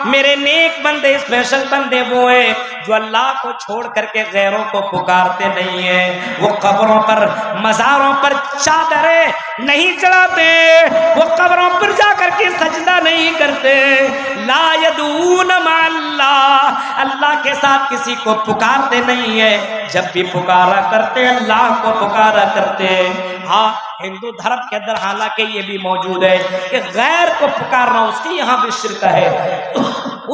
میرے نیک بندے اسپیشل بندے وہ ہیں جو اللہ کو چھوڑ کر کے غیروں کو پکارتے نہیں ہیں، وہ قبروں پر مزاروں پر چادریں نہیں چڑھاتے، وہ قبروں پر جا کر کے سجدہ نہیں کرتے، لا یدعون مع اللہ، اللہ کے ساتھ کسی کو پکارتے نہیں ہیں، جب بھی پکارا کرتے اللہ کو پکارا کرتے۔ ہاں ہندو دھرم کے اندر حالانکہ یہ بھی موجود ہے کہ غیر کو پکارنا اس کی یہاں بھی شرک ہے،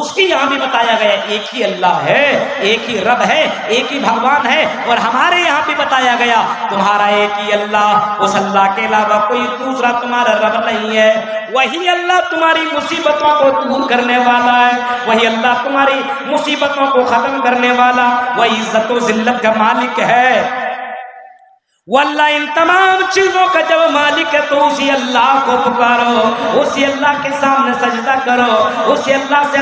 اس کی یہاں بھی بتایا گیا ایک ہی اللہ ہے، ایک ہی رب ہے، ایک ہی بھگوان ہے، اور ہمارے یہاں بھی بتایا گیا تمہارا ایک ہی اللہ، اس اللہ کے علاوہ کوئی دوسرا تمہارا رب نہیں ہے، وہی اللہ تمہاری مصیبتوں کو دور کرنے والا ہے، وہی اللہ تمہاری مصیبتوں کو ختم کرنے والا، وہی عزت و ذلت کا مالک ہے۔ واللہ ان تمام چیزوں کا جب مالک ہے تو اسی اللہ کو پکارو، اسی اللہ کے سامنے سجدہ کرو، اسی اللہ سے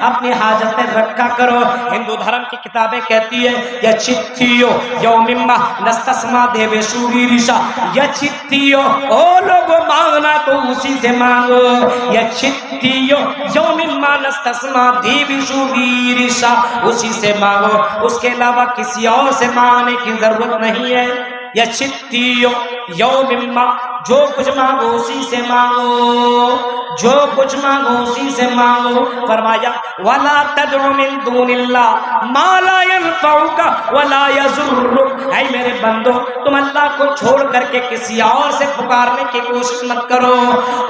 اپنی حاجتیں رکھا کرو۔ ہندو دھرم کی کتابیں کہتی ہے یا چتھیو یومما نستسما دیو شوری رشا، یا چتھیو او لوگو مانگنا تو اسی سے مانگو، یا چتھیو یومما نستسما دیو شوری رشا، اسی سے مانگو، اس کے علاوہ کسی اور سے مانگنے کی ضرورت نہیں ہے۔ یا چتھیو یومما، جو کچھ مانگو اسی سے مانگو، جو کچھ مانگو اسی سے مانگو۔ فرمایا وَلَا تَدْعُ مِن دُونِ اللَّهِ مَا لَا يَنفَعُكَ وَلَا يَضُرُّكَ، اے میرے بندو تم اللہ کو چھوڑ کر کے کسی اور سے پکارنے کی کوشش مت کرو۔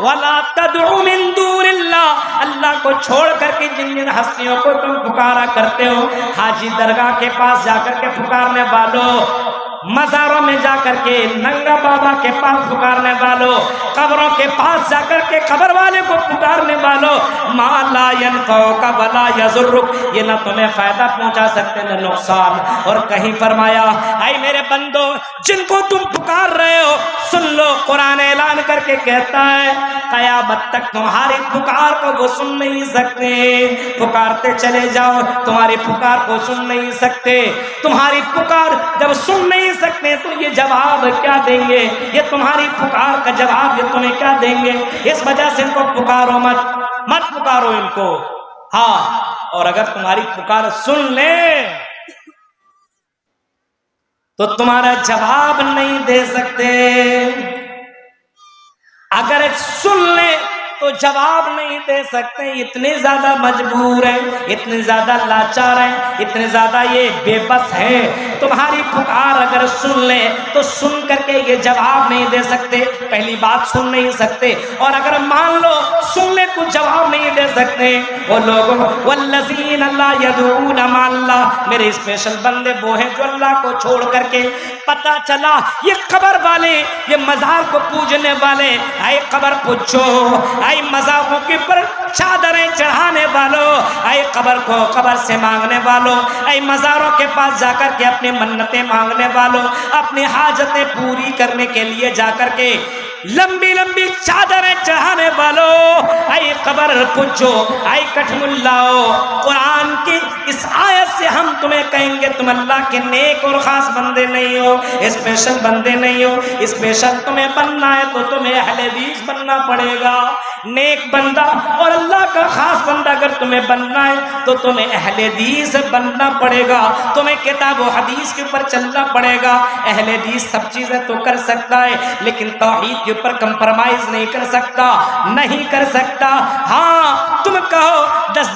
وَلَا تَدْعُ مِن دُونِ اللَّهِ، اللہ کو چھوڑ کر کے جن جن ہستیوں کو تم پکارا کرتے ہو، حاجی درگاہ کے پاس جا کر کے پکارنے والوں، مزاروں میں جا کر کے ننگا بابا کے پاس پکارنے والوں، قبروں کے پاس جا کر کے قبر والے کو پکارنے والوں، ما لا ينفعک ولا یضرک، یہ نہ تمہیں فائدہ پہنچا سکتے نہ نقصان۔ اور کہیں فرمایا اے میرے بندو جن کو تم پکار رہے ہو سن لو، قرآن اعلان کر کے کہتا ہے قیامت تک تمہاری پکار کو وہ سن نہیں سکتے، پکارتے چلے جاؤ تمہاری پکار کو سن نہیں سکتے، تمہاری پکار جب سن نہیں سکتے تو یہ جواب کیا دیں گے، یہ تمہاری پکار کا جواب یہ تمہیں کیا دیں گے؟ اس وجہ سے ان کو پکارو مت پکارو ان کو۔ ہاں اور اگر تمہاری پکار سن لیں تو تمہارا جواب نہیں دے سکتے، اگر سن لیں تو جواب نہیں دے سکتے، اتنے زیادہ مجبور ہیں، اتنے زیادہ لاچار ہیں، اتنے زیادہ یہ بے بس ہیں۔ تمہاری پکار اگر سن لیں تو سن کر کے یہ جواب نہیں دے سکتے، پہلی بات سن نہیں سکتے، اور اگر مان لو سن لیں تو جواب نہیں دے سکتے۔ وہ لوگوں والذین لا یدعون مع اللہ، میرے اسپیشل بندے وہ ہیں جو اللہ کو چھوڑ کر کے پتہ چلا یہ قبر والے، یہ مزار کو پوجنے والے، اے قبر پوچھو، اے مزاروں کے پر چادریں چڑھانے والوں، اے قبر کو قبر سے مانگنے والوں، اے مزاروں کے پاس جا کر کے اپنے منتیں مانگنے والوں، اپنی حاجتیں پوری کرنے کے لیے جا کر کے لمبی لمبی چادریں چڑھانے والوں، اے قبر پوچھو، اے کٹھ ملاؤ، قرآن کی اس آیت سے ہم تمہیں کہیں گے تم اللہ کے نیک اور خاص بندے نہیں ہو، اسپیشل بندے نہیں ہو۔ اسپیشل تمہیں بننا ہے تو تمہیں اہل حدیث بننا پڑے گا، نیک بندہ اور اللہ کا خاص بندہ اگر تمہیں بننا ہے تو تمہیں اہل حدیث بننا پڑے گا، تمہیں کتاب و حدیث کے اوپر چلنا پڑے گا۔ اہل حدیث سب چیزیں تو کر سکتا ہے لیکن توحید کے اوپر کمپرمائز نہیں کر سکتا، نہیں کر سکتا۔ ہاں تم کہو 10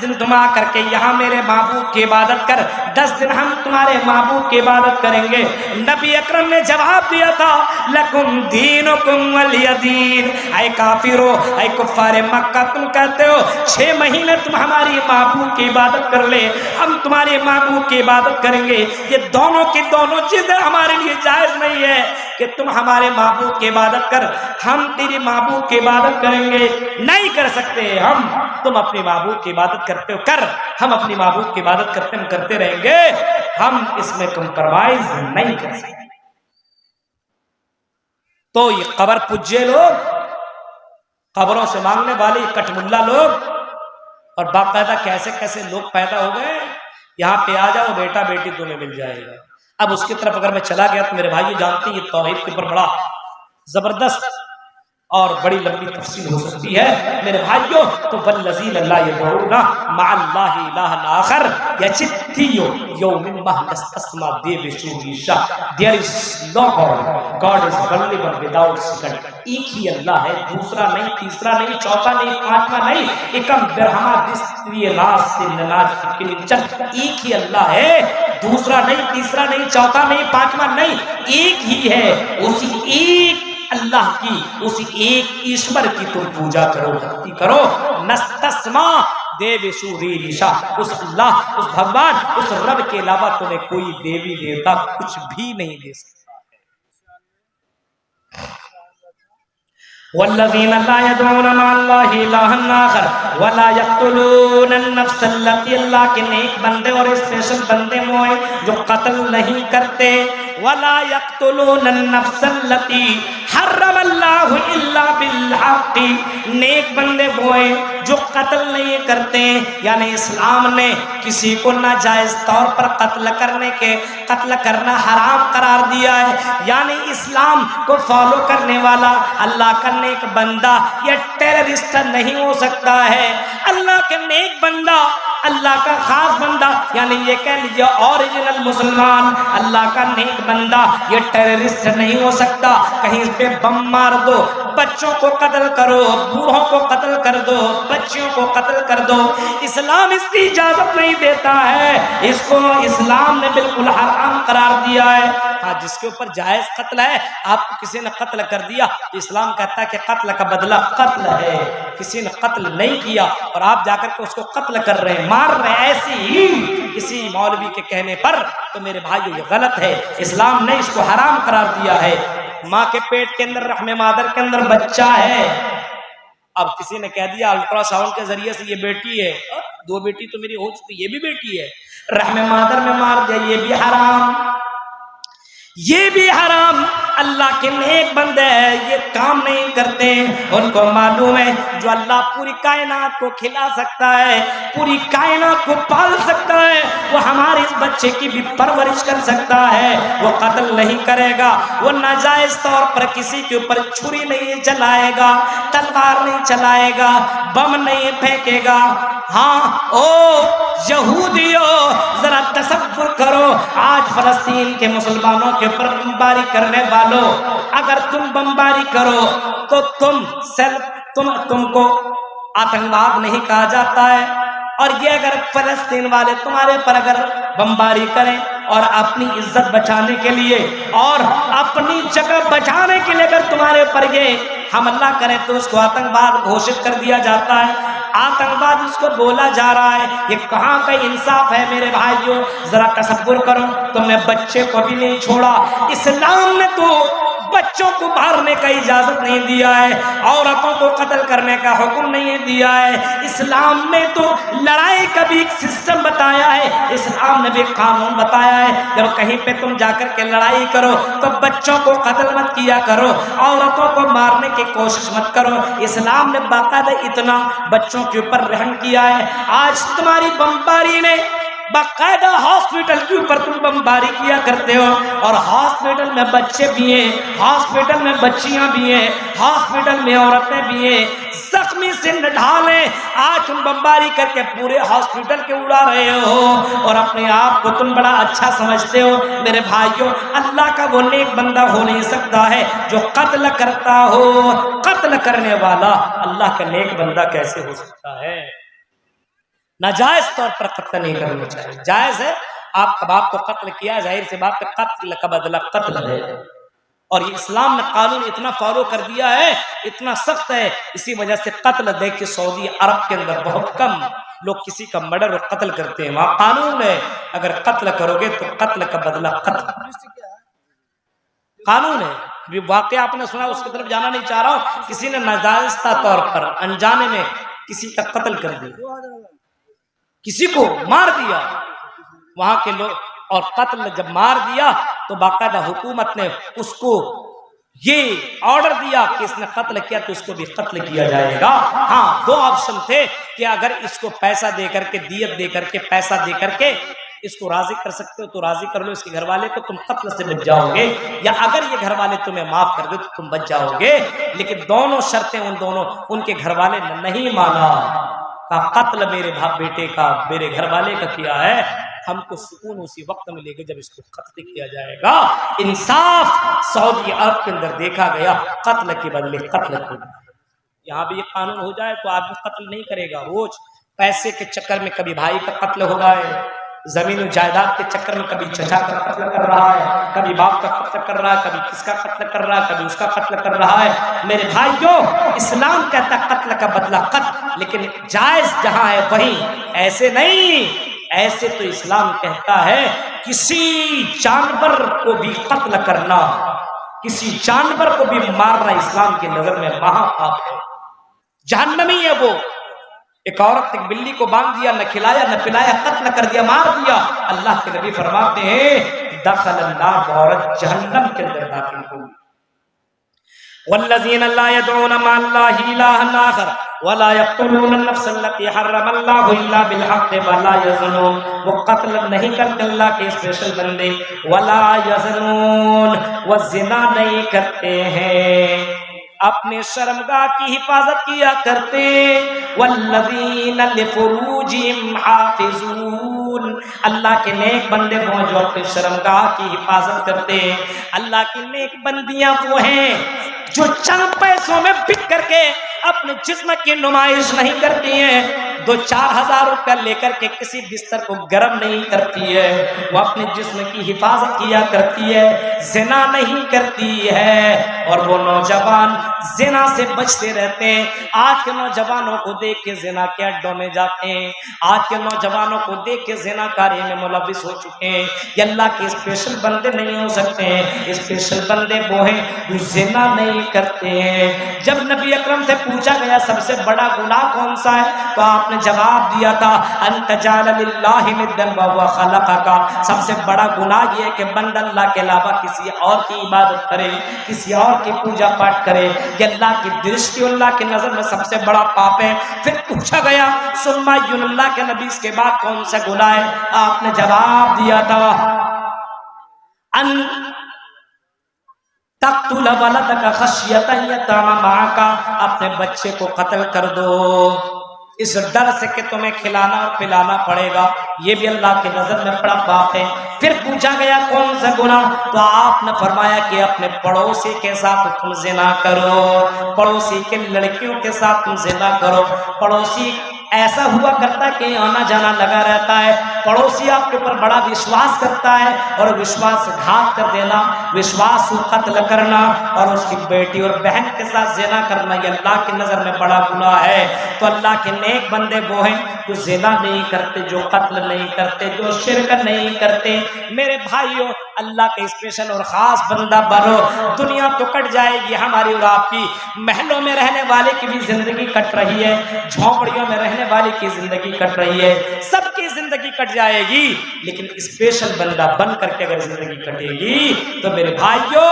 دن تم آ کر کے یہاں میرے معبود کی عبادت کر، 10 دن ہم تمہارے معبود کی عبادت کریں گے۔ نبی اکرم نے جواب دیا تھا لکم دینکم ولی دین، اے کافرو، اے کفار مکہ تم کہتے ہو 6 مہینے تم ہماری معبود کی عبادت کر لے، ہم تمہاری معبود کی عبادت کریں گے، یہ دونوں کی دونوں چیزیں ہمارے لیے جائز نہیں ہے کہ تم ہمارے معبود کی عبادت کر، ہم تیری معبود کی عبادت کریں گے، نہیں کر سکتے ہم، تم اپنی معبود کی عبادت کرتے ہو کر، ہم اپنی معبود کی عبادت کرتے رہیں گے، ہم اس میں کمپرمائز نہیں کر سکتے۔ تو یہ قبر پجے لوگ، قبروں سے مانگنے والے کٹ ملا لوگ، اور باقاعدہ کیسے کیسے لوگ پیدا ہو گئے، یہاں پہ آ جاؤ بیٹا بیٹی تمہیں مل جائے گا۔ اب اس کی طرف اگر میں چلا گیا تو میرے بھائی جانتے ہیں یہ توحید کے اوپر بڑا زبردست اور بڑی لمبی تفصیل ہو سکتی ہے میرے بھائیوں. تو والذین لا یدعون مع اللہ الہ آخر یچتیو یوم مہلس تسما دے بشوریشا. There is no God. God is only one without second. ایک ہی اللہ ہے، دوسرا نہیں، تیسرا نہیں، چوتھا نہیں، پانچواں نہیں. ایکم برہما دستوی ناس ناس کنچن. ایک ہی اللہ ہے، دوسرا نہیں، تیسرا نہیں، چوتھا نہیں، پانچواں نہیں، ایک ہی ہے. اسی ایک اللہ کی، اسی ایک ایشور کی تم پوجا کرو، بھکتی کرو. نستسما دیو شوریشا. اس اللہ، اس بھگوان، اس رب کے علاوہ تمہیں کوئی دیوی دیوتا کچھ بھی نہیں دے سکتا. والذین لا يدعون مع اللہ الہ آخر ولا یقتلون النفس التي. اللہ کے نیک بندے اور اسپیشل بندے ہوئے جو قتل نہیں کرتے. ولا یقتلون النفس التي حرم اللہ الا بالحق. نیک بندے ہوئے جو قتل نہیں کرتے، یعنی اسلام نے کسی کو ناجائز طور پر قتل کرنا حرام قرار دیا ہے. یعنی اسلام کو فالو کرنے والا اللہ کا نیک بندہ یہ ٹیررسٹ نہیں ہو سکتا ہے. اللہ کے نیک بندہ، اللہ کا خاص بندہ، یعنی یہ کہہ لیجیے اوریجنل مسلمان، اللہ کا نیک بندہ یہ ٹیررسٹ نہیں ہو سکتا. کہیں پہ بم مار دو، بچوں کو قتل کرو، بوڑھوں کو قتل کر دو، بچیوں کو قتل کر دو، اسلام اس کی اجازت نہیں دیتا ہے. اس کو اسلام نے بالکل حرام قرار دیا ہے. ہاں، جس کے اوپر جائز قتل ہے، آپ کو کسی نے قتل کر دیا، اسلام کہتا ہے کہ قتل کا بدلہ قتل ہے. کسی نے قتل نہیں کیا اور آپ جا کر کے اس کو قتل کر رہے ہیں، مار رہے ہیں ایسے ہی کسی مولوی کے کہنے پر، تو میرے بھائیو یہ غلط ہے. اسلام نے اس کو حرام قرار دیا ہے. ماں کے پیٹ کے اندر، رحم مادر کے اندر بچہ ہے، اب کسی نے کہہ دیا الٹرا ساؤنڈ کے ذریعے سے یہ بیٹی ہے، 2 بیٹی تو میری ہو چکی، یہ بھی بیٹی ہے، رحم مادر میں مار دیا، یہ بھی حرام، یہ بھی حرام. اللہ کے نیک بندے یہ کام نہیں کرتے. ان کو معلوم ہے جو اللہ پوری کائنات کو کھلا سکتا ہے، پوری کائنات کو پال سکتا ہے، وہ ہمارے اس بچے کی بھی پرورش کر سکتا ہے. وہ قتل نہیں کرے گا، وہ ناجائز طور پر کسی کے اوپر چھری نہیں چلائے گا، تلوار نہیں چلائے گا، بم نہیں پھینکے گا. ہاں او یہودیو، ذرا تصور کرو، آج فلسطین کے مسلمانوں کے اوپر بمباری کرنے والوں، اگر تم بمباری کرو تو تم کو آتنکواد نہیں کہا جاتا ہے. اور یہ اگر فلسطین والے تمہارے پر اگر بمباری کریں اور اپنی عزت بچانے کے لیے اور اپنی جگہ بچانے کے لیے اگر تمہارے پر یہ حملہ کریں تو اس کو آتنکواد گھوشت کر دیا جاتا ہے. آتنکواد اس کو بولا جا رہا ہے. یہ کہاں کا انصاف ہے میرے بھائیوں؟ ذرا تصور کرو، تم نے بچے کو بھی نہیں چھوڑا. اسلام نے تو بچوں کو مارنے کا اجازت نہیں دیا ہے، عورتوں کو قتل کرنے کا حکم نہیں دیا ہے. اسلام نے تو لڑائی کا بھی ایک سسٹم بتایا ہے، اسلام نے بھی قانون بتایا ہے. جب کہیں پہ تم جا کر کے لڑائی کرو تو بچوں کو قتل مت کیا کرو، عورتوں کو مارنے کی کوشش مت کرو. اسلام نے باقاعدہ اتنا بچوں کے اوپر رحم کیا ہے. آج تمہاری بمباری نے باقاعدہ ہاسپٹل کے اوپر تم بمباری کیا کرتے ہو، اور ہاسپٹل میں بچے بھی ہیں، ہاسپٹل میں بچیاں بھی ہیں، ہاسپٹل میں عورتیں بھی ہیں، زخمی سے نڈھالیں. آج تم بمباری کر کے پورے ہاسپٹل کے اڑا رہے ہو اور اپنے آپ کو تم بڑا اچھا سمجھتے ہو. میرے بھائیوں، اللہ کا وہ نیک بندہ ہو نہیں سکتا ہے جو قتل کرتا ہو. قتل کرنے والا اللہ کا نیک بندہ کیسے ہو سکتا ہے؟ ناجائز طور پر قتل نہیں کرنا چاہیے. جائز ہے، آپ کا باپ کو قتل کیا، ظاہر سے بات ہے قتل کا بدلہ قتل ہے. اور یہ اسلام نے قانون اتنا فالو کر دیا ہے، اتنا سخت ہے، اسی وجہ سے قتل دیکھ کے سعودی عرب کے اندر بہت کم لوگ کسی کا مرڈر اور قتل کرتے ہیں. وہاں قانون ہے اگر قتل کرو گے تو قتل کا بدلہ قتل، قانون ہے. بھی واقعہ آپ نے سنا، اس کی طرف جانا نہیں چاہ رہا ہوں. کسی نے ناجائز طور پر انجانے میں کسی کا قتل کر دیا، کسی کو مار دیا وہاں کے لوگ، اور قتل جب مار دیا تو باقاعدہ حکومت نے اس کو یہ آرڈر دیا کہ اس نے قتل کیا تو اس کو بھی قتل کیا جائے گا. ہاں، 2 آپشن تھے کہ اگر اس کو پیسہ دے کر کے، دیت دے کر کے، پیسہ دے کر کے اس کو راضی کر سکتے ہو تو راضی کر لو اس کے گھر والے کو، تم قتل سے بچ جاؤ گے، یا اگر یہ گھر والے تمہیں معاف کر دے تو تم بچ جاؤ گے۔ لیکن دونوں شرطیں ان کے گھر والے نے نہیں مانا، کہا قتل میرے باپ بیٹے کا، میرے گھر والے کا کیا ہے، ہم کو سکون اسی وقت ملے گا جب اس کو قتل کیا جائے گا۔ انصاف سعودی عرب کے اندر دیکھا گیا، قتل کے بدلے قتل ہو گیا۔ یہاں بھی یہ قانون ہو جائے تو آدمی قتل نہیں کرے گا، روز پیسے کے چکر میں کبھی بھائی کا قتل ہو رہا ہے، زمین و جائیداد کے چکر میں کبھی چچا کا قتل کر رہا ہے، کبھی باپ کا قتل کر رہا ہے، کبھی کس کا قتل کر رہا ہے، کبھی اس کا قتل کر رہا ہے۔ میرے بھائیو، اسلام کہتا ہے قتل کا بدلہ قتل، لیکن جائز جہاں ہے وہیں، ایسے نہیں۔ ایسے تو اسلام کہتا ہے کسی جانور کو بھی قتل کرنا، کسی جانور کو بھی مارنا اسلام کی نظر میں مہا پاپ ہے، جہنمی ہے وہ۔ ایک عورت ایک بلی کو باندھ دیا، نہ کھلایا نہ پلایا، قتل کر دیا، مار دیا، اللہ کے نبی فرماتے ہیں دخل النار، عورت جہنم کے اندر داخل ہوگی۔ والذین لا يدعون مع اللہ الہا آخر ولا يقتلون النفس التي حرم اللہ الا بالحق ولا يزنون، وہ قتل نہیں کرتے اللہ کے اسپیشل بندے، ولا يزنون، وہ زنا نہیں کرتے ہیں، اپنے شرمگاہ کی حفاظت کیا کرتے، والذین لفروجہم حافظون، اللہ کے نیک بندے وہ ہیں جو اپنے شرمگاہ کی حفاظت کرتے ہیں۔ اللہ کی نیک بندیاں وہ ہیں جو چند پیسوں میں بک کر کے اپنے جسم کی نمائش نہیں کرتی ہیں، 2-4 ہزار روپیہ لے کر کے کسی بستر کو گرم نہیں کرتی ہے، وہ اپنے جسم کی حفاظت کیا کرتی ہے، زنا نہیں کرتی ہے، اور وہ نوجوان زنا سے بچتے رہتے ہیں۔ آج کے نوجوانوں کو دیکھ کے زنا کے اڈوں میں جاتے ہیں، آج کے نوجوانوں کو دیکھ کے زنا کاری میں ملوث ہو چکے ہیں۔ یہ اللہ کے اسپیشل بندے نہیں ہو سکتے ہیں، اسپیشل بندے وہ ہیں جو زنا نہیں کرتے ہیں۔ جب نبی اکرم سے پوچھا گیا سب سے بڑا گناہ کون سا ہے تو آپ نے جواب دیا تھا ان تجعل للہ ندا وهو خلقک، سب سے بڑا گناہ یہ ہے کہ بندہ اللہ کے علاوہ کسی اور کی عبادت کرے، کسی اور کی پوجا پاٹ کرے، یہ اللہ کی درشٹی اللہ کی نظر میں سب سے بڑا پاپ ہے۔ پھر پوچھا گیا ثم ای اللہ کے نبی اس کے بعد کون سا گناہ ہے، آپ نے جواب دیا تھا ان تقتل ولدک خشیۃ یتیم معک، اپنے بچے کو قتل کر دو اس ڈر سے کہ تمہیں کھلانا اور پلانا پڑے گا، یہ بھی اللہ کی نظر میں بڑا پاپ ہے۔ پھر پوچھا گیا کون سا گناہ تو آپ نے فرمایا کہ اپنے پڑوسی کے ساتھ تم زنا کرو، پڑوسی کے لڑکیوں کے ساتھ تم زنا کرو۔ پڑوسی ایسا ہوا کرتا ہے کہ آنا جانا لگا رہتا ہے، پڑوسی آپ کے اوپر بڑا وشواس کرتا ہے، اور وشواس گھات کر دینا، وشواس کو قتل کرنا اور اس کی بیٹی اور بہن کے ساتھ زنا کرنا یہ اللہ کی نظر میں بڑا گناہ ہے۔ تو اللہ کے نیک بندے وہ ہیں جو زنا نہیں کرتے، جو قتل نہیں کرتے، جو شرک نہیں کرتے۔ میرے بھائیوں، اللہ کے اسپیشل اور خاص بندہ بنو، دنیا تو کٹ جائے گی ہماری اور آپ کی، محلوں میں رہنے والے کی بھی زندگی کٹ رہی ہے، جھونپڑیوں میں رہنے والے کی زندگی کٹ رہی ہے، سب کی زندگی کٹ جائے گی، لیکن اسپیشل بندہ بن کر کے اگر زندگی کٹے گی تو میرے بھائیوں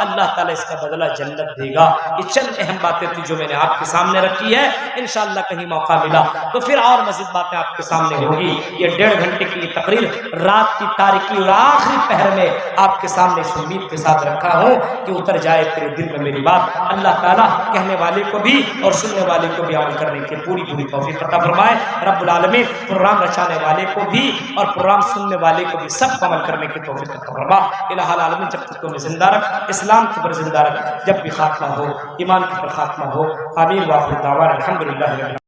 اللہ تعالیٰ اس کا بدلہ جنت دے گا۔ یہ چند اہم باتیں تھی جو میں نے آپ کے سامنے رکھی ہے، انشاءاللہ کہیں موقع ملا تو پھر اور مزید باتیں آپ کے سامنے ہوگی۔ یہ 1.5 گھنٹے کی تقریر رات کی تاریکی اور آخری پہر میں آپ کے سامنے اس امید کے ساتھ رکھا ہوں کہ اتر جائے تیرے دل میں میری بات۔ اللہ تعالیٰ کہنے والے کو بھی اور سننے والے کو بھی عمل کرنے کی پوری توفیق عطا فرمائے۔ رب العالمین پروگرام رچانے والے کو بھی اور پروگرام سننے والے کو بھی سب کو عمل کرنے کی توفیق عطا فرما۔ الہ العالمین جب تک تمہیں زندہ رکھ، اسلام کے پر زندہ رکھ، جب بھی خاتمہ ہو ایمان کے پر خاتمہ ہو۔ آمین۔ وآخر دعوانا الحمدللہ۔